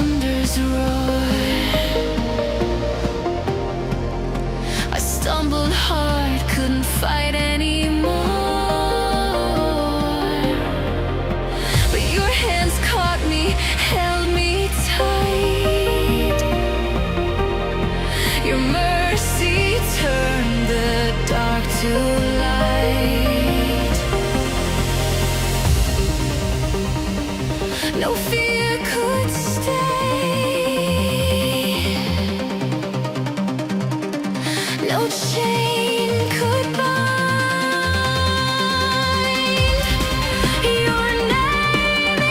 thunder's roar. I stumbled hard, couldn't fight anymore. But your hands caught me, held me tight. Your mercy turned the dark to light. No fear could stay, no chain could bind. Your name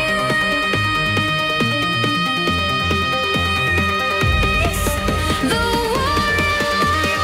erased the war in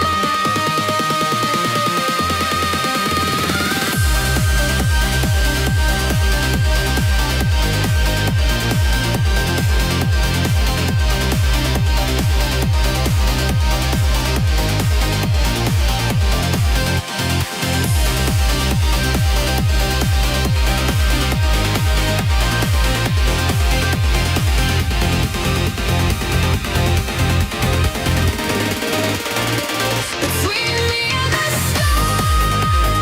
between me and the storm.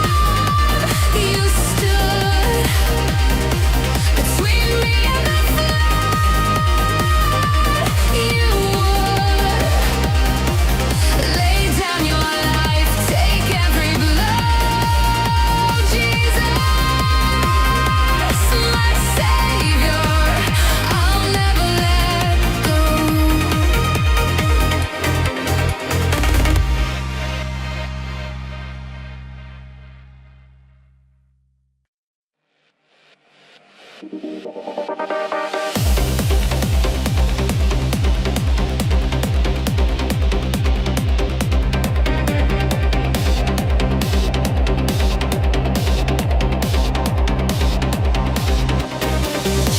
You stood between me and the flood. You would lay down your life, take every blow. Jesus, my Savior, I'll never let go.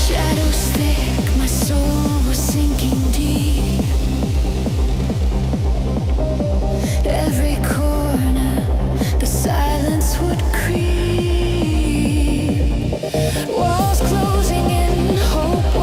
Shadows thick, my soul was sinking deep. Every corner, the silence would creep. Walls closing in, hope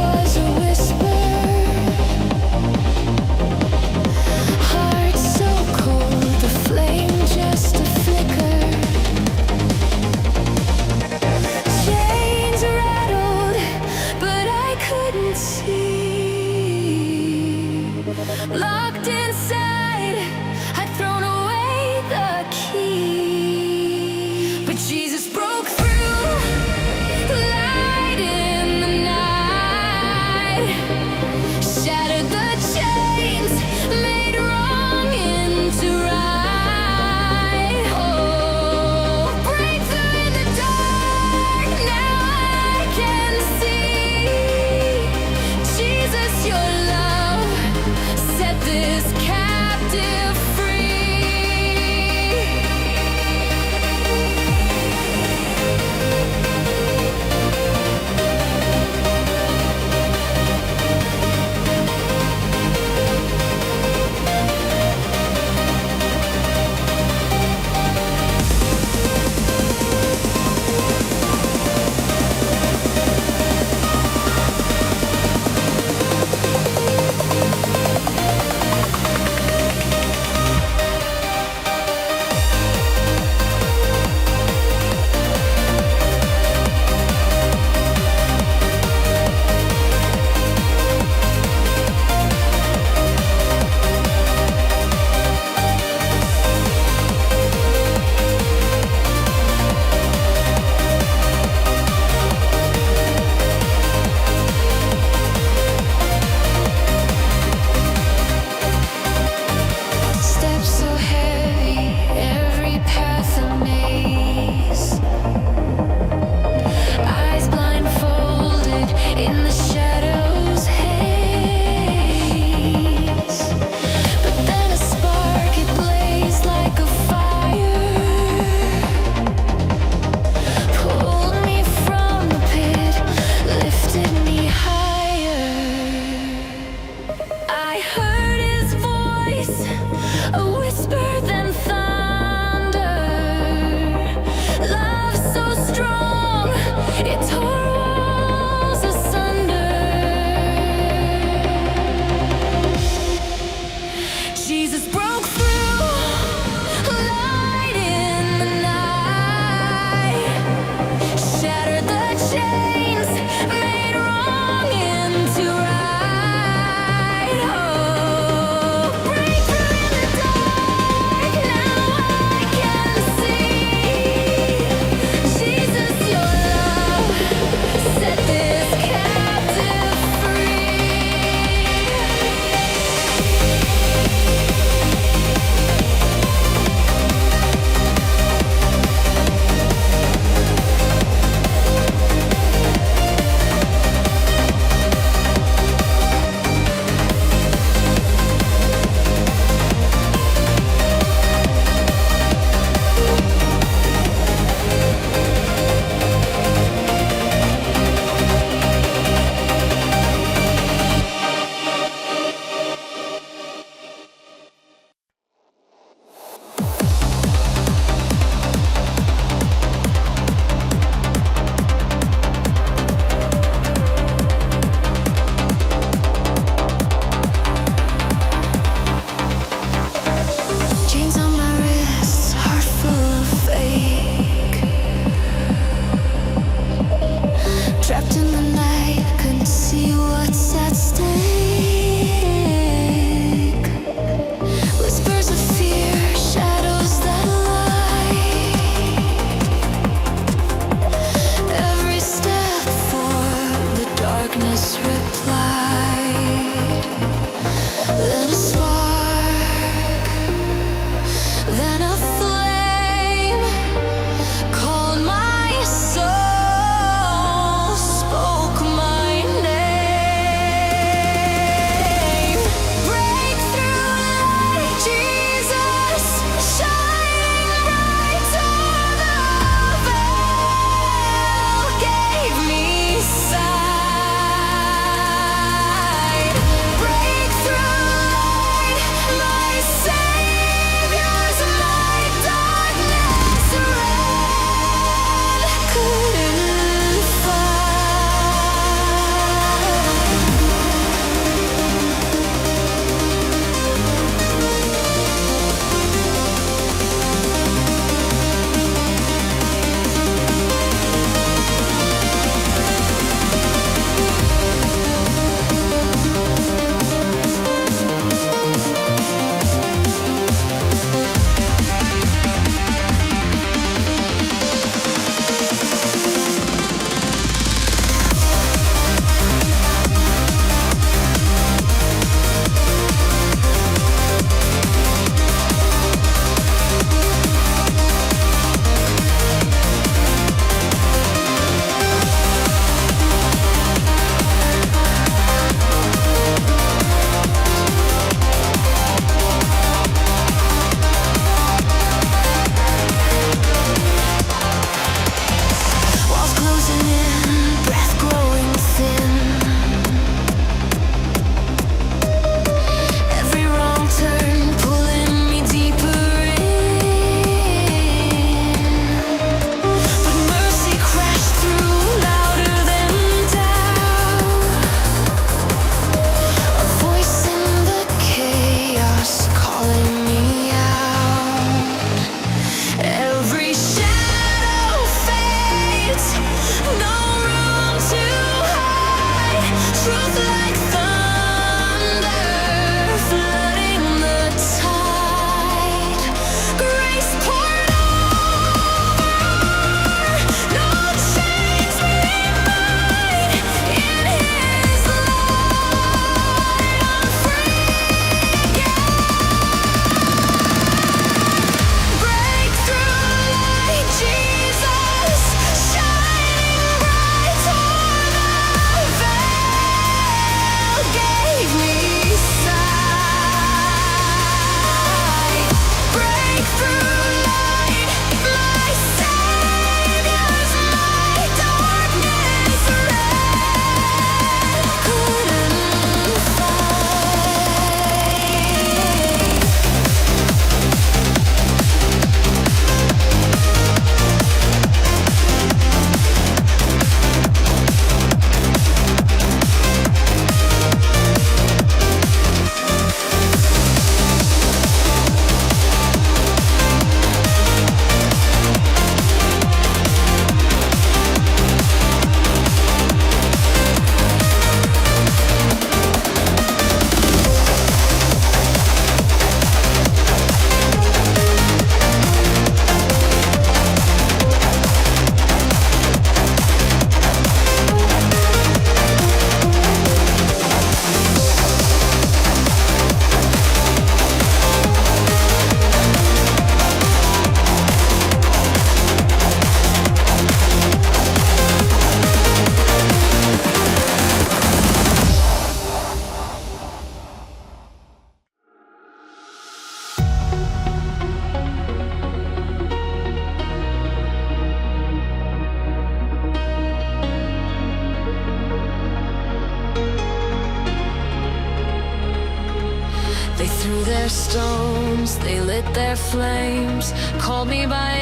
threw their stones, they lit their flames, called me by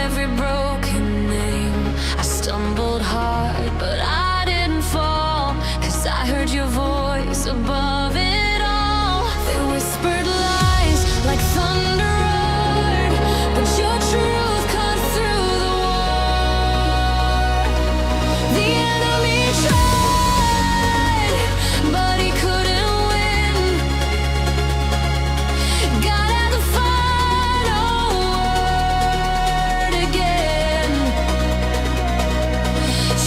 every broken name. I stumbled hard, but I didn't fall, 'cause I heard your voice above it all. They whispered lies like thunder roared, but your truth cut through the war. The enemy tried, but he couldn't win. God had the final word again.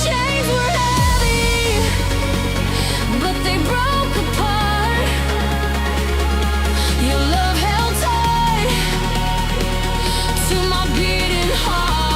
Chains were heavy, but they broke apart. Your love held tight to my beating heart.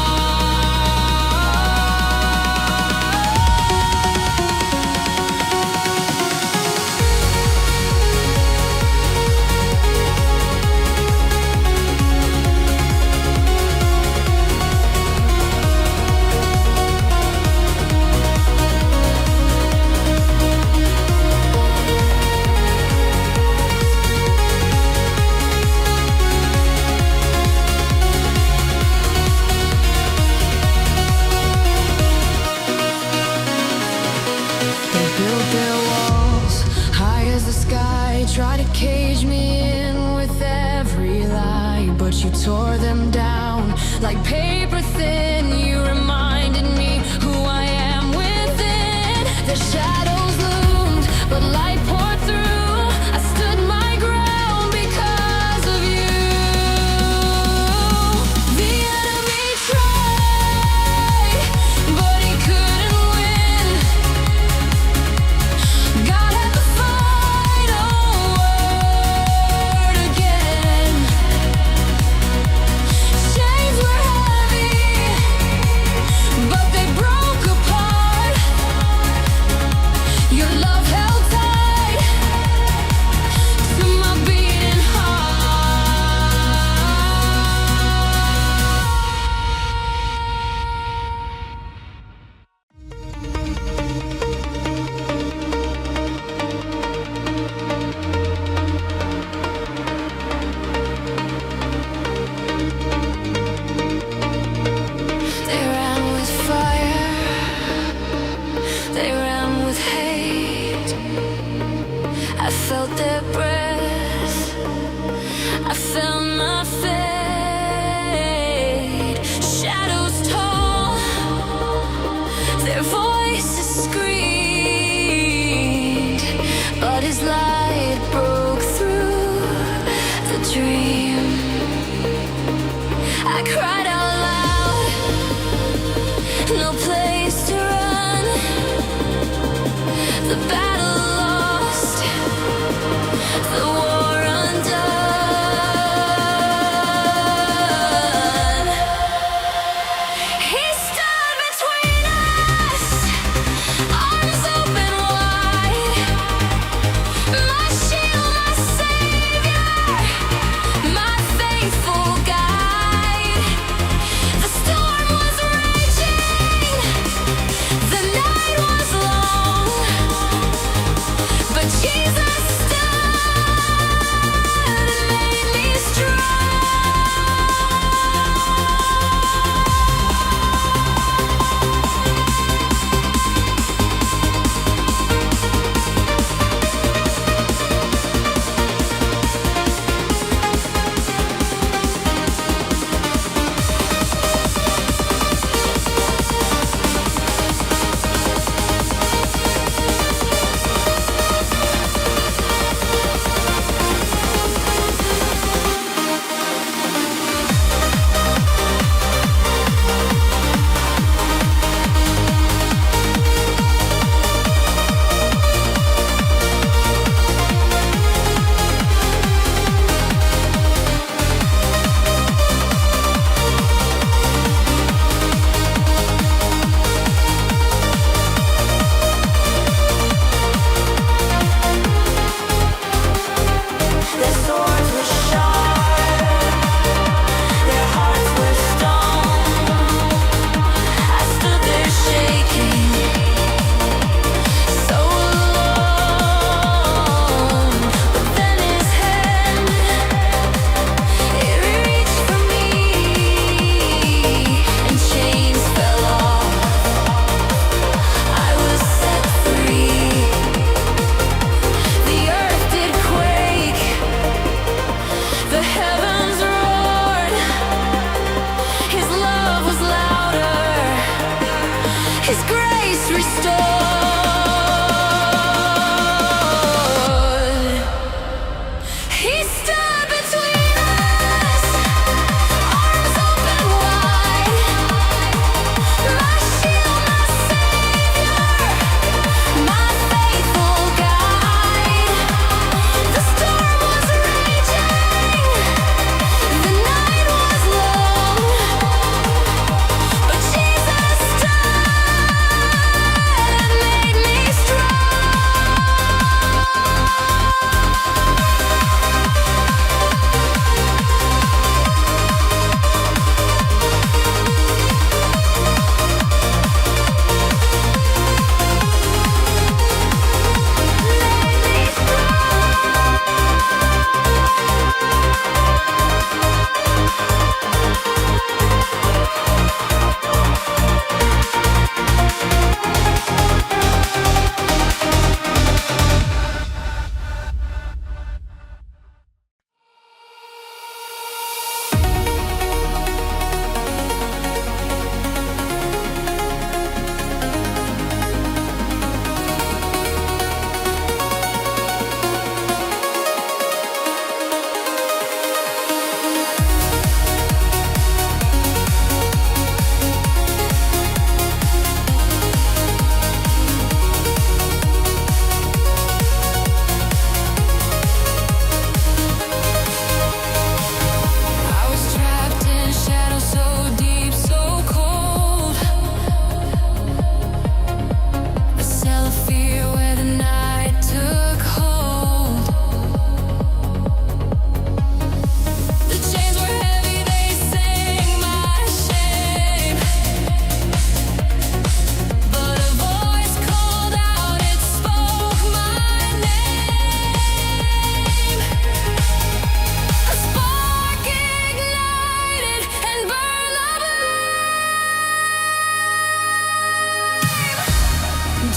They built their walls high as the sky, tried to cage me in with every lie, but you tore them down like paper thin. You reminded me who I am within. The shadows loomed, but light poured through. I stood my ground because of you. The enemy tried, but he couldn't win. God had the final word again. Chains were heavy, but they broke apart. Your love held tight to my beating They ran with fire, they ran with hate. I felt their breath, I felt my fate. Shadows tall, their voices screamed, but his light broke through the dream. I cried out loud, no place to run. The battle lost, the war undone. He stood between us, arms open wide. My shield, my savior, my faithful guide. The storm was raging, the night was long.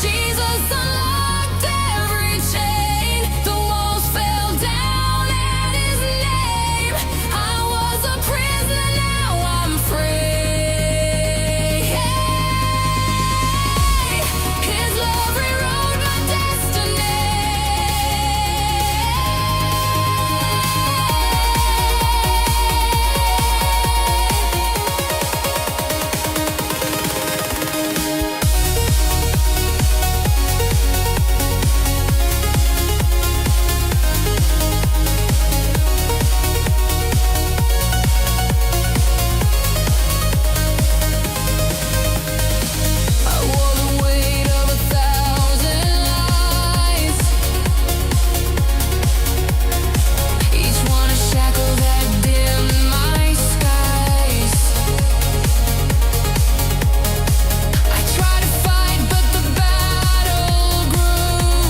Jesus unlocked every chain. The walls fell down at his name. I was a prisoner, now I'm free. His love rewrote my destiny. I wore the weight of 1,000 lies, each one a shackle that dimmed my skies. I tried to fight, but the battle grew.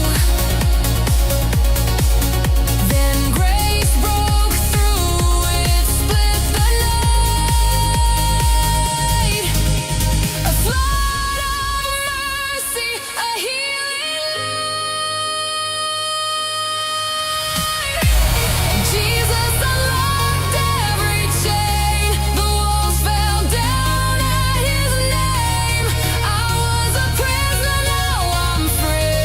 Then grace broke through, it split the night. A flood of mercy, a healing light. Jesus unlocked every chain. The walls fell down at his name. I was a prisoner, now I'm free.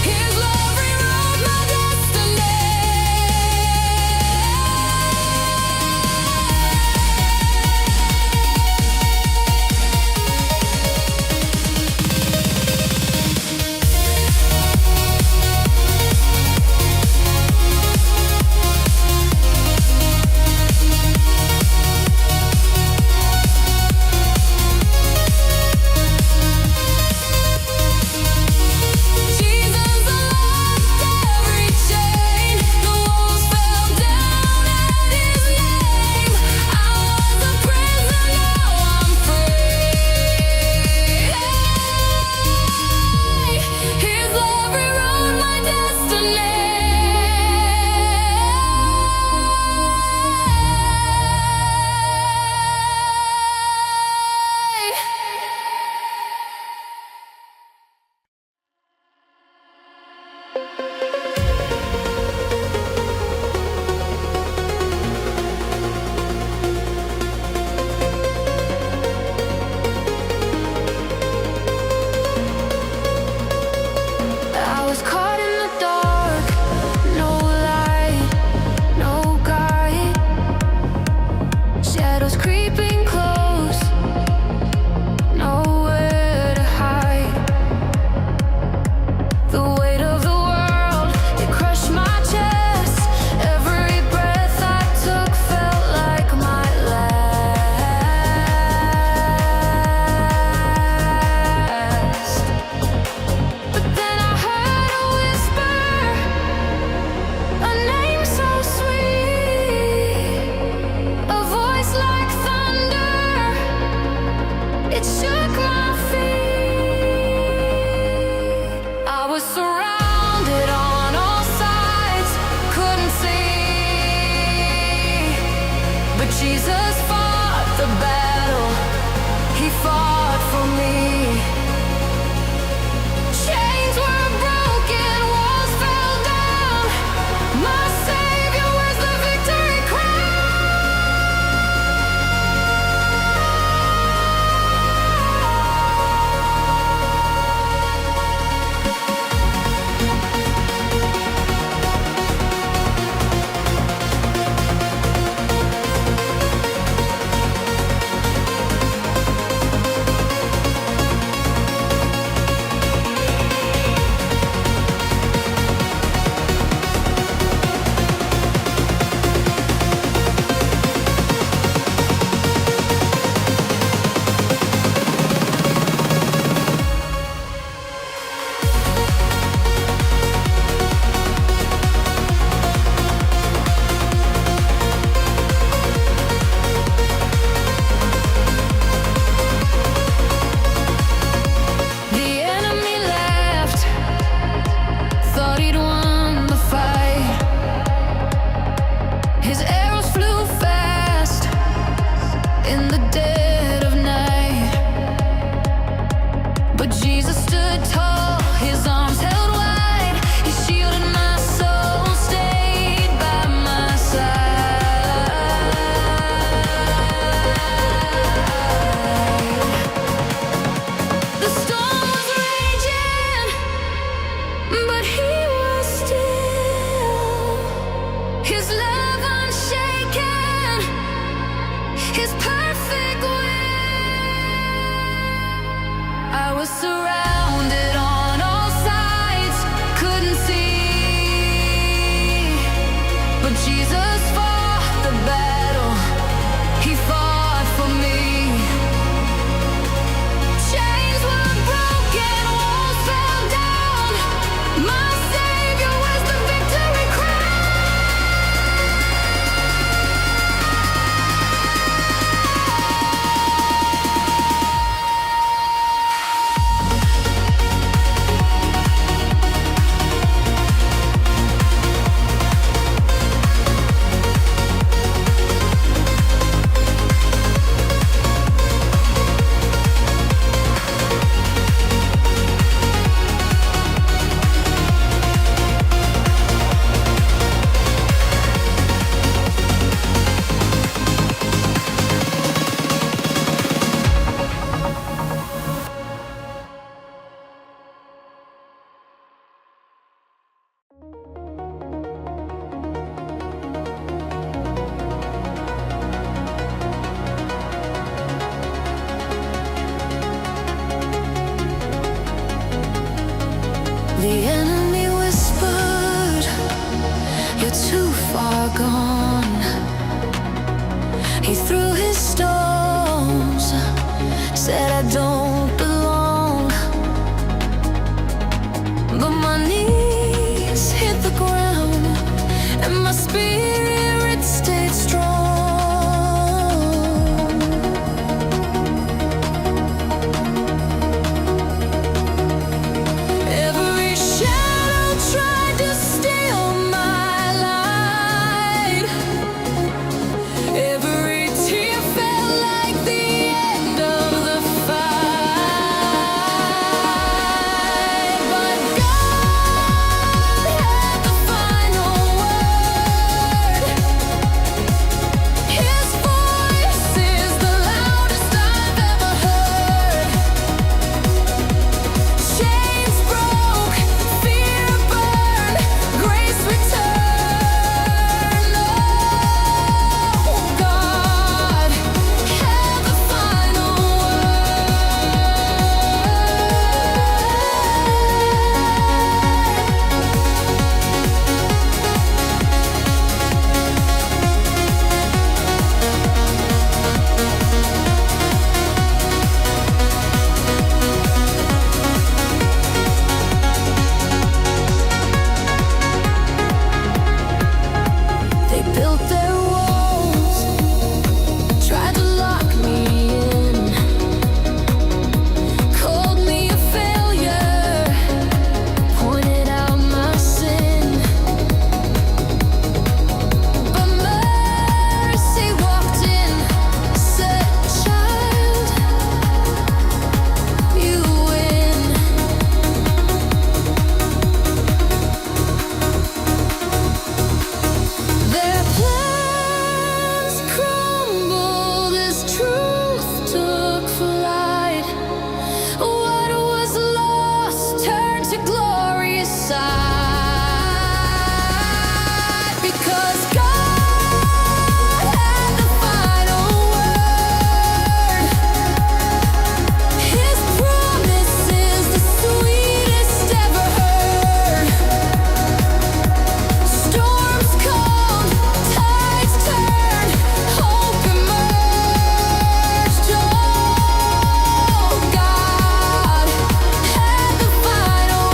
His love rewrote my destiny. Jesus unlocked every chain. The walls fell down at his name. I was a prisoner, now I'm free. His love rewrote my destiny. I was caught in the dark, no light, no guide. Shadows creeping close, nowhere to hide. The weight of the world, it crushed my chest. Every breath I took felt like my last. But then I heard a whisper, a name so sweet, a voice like thunder. It shook my feet. I was surrounded on all sides, couldn't see, but Jesus fought the battle. He fought for me. Chains were broken, walls fell down. My Savior wears the victory crown. was surrounded on all sides, couldn't see, but Jesus fought the battle, he fought for me. Chains were broken, walls fell down, my Savior was the victory crown. The enemy whispered, "You're too far gone." He threw his stones, said I don't belong. But my knees hit the ground and my spirit stayed strong. Every shadow tried to steal my light. Every tear felt like the end of the fight. But God had the final word. His voice is the loudest I've ever heard. Chains broke, fear burned, grace returned. Oh, God had the final They built their walls, tried to lock me in, called me a failure, pointed out my sin. But mercy walked in, said, "Child, you win." Their plans crumbled as truth took flight. What was lost turned to glorious sight. Because God had the final word. His promise is the sweetest ever heard. Storms calmed, tides turned, hope emerged. Oh, God had the final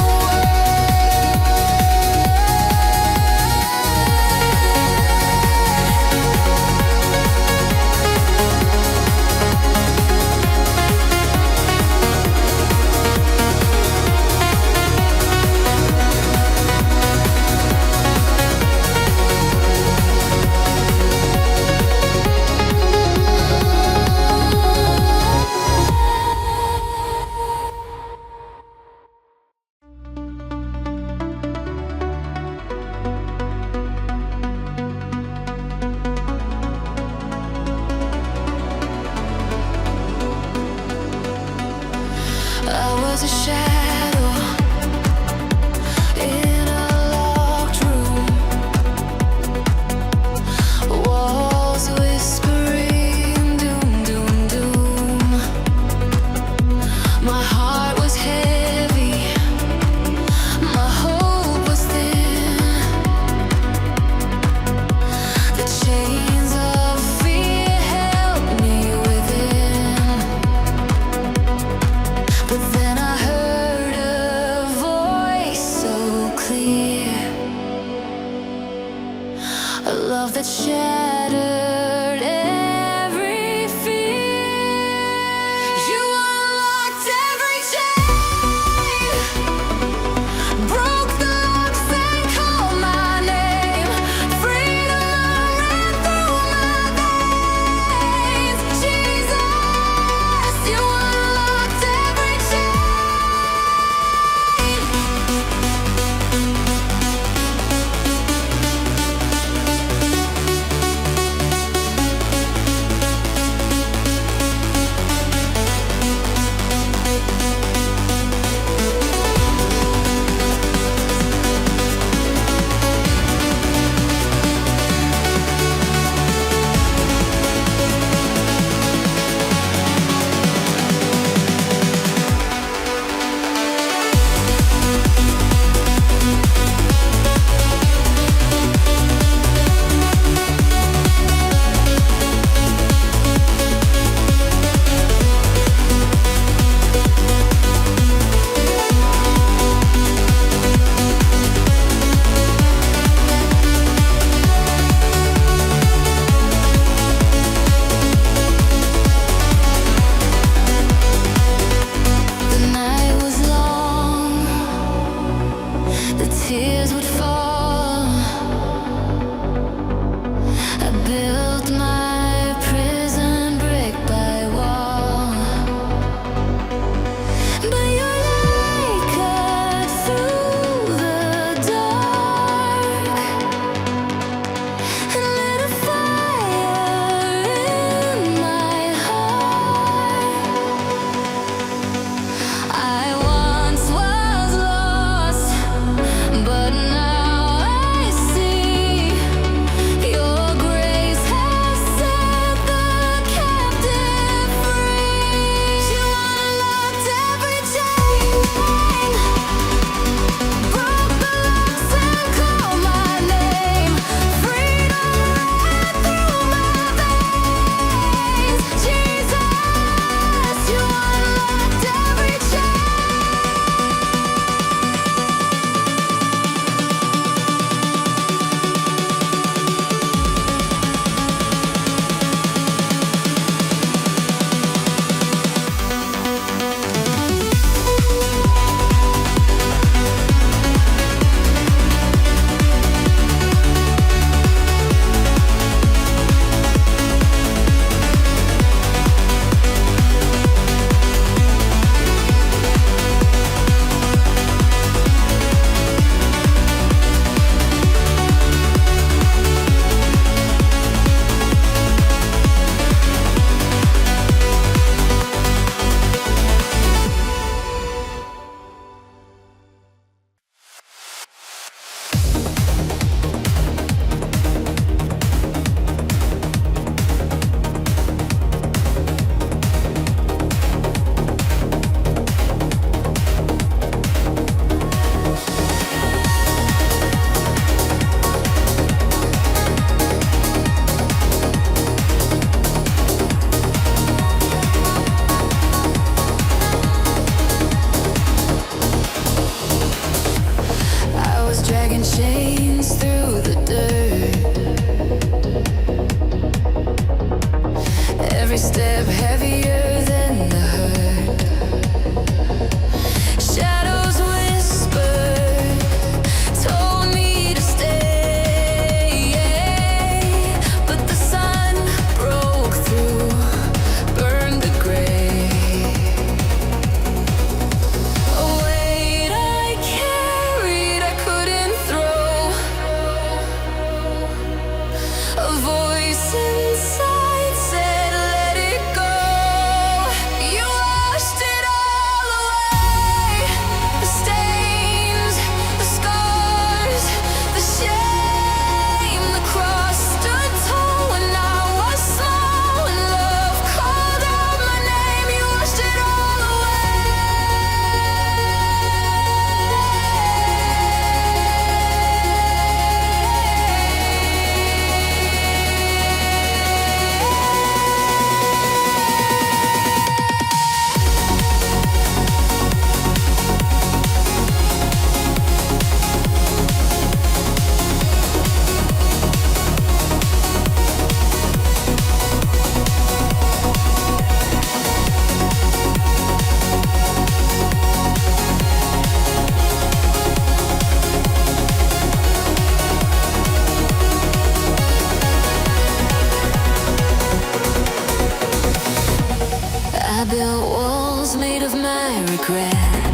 I was a shadow in a locked room, walls whispering doom, doom, doom. My heart was my regret.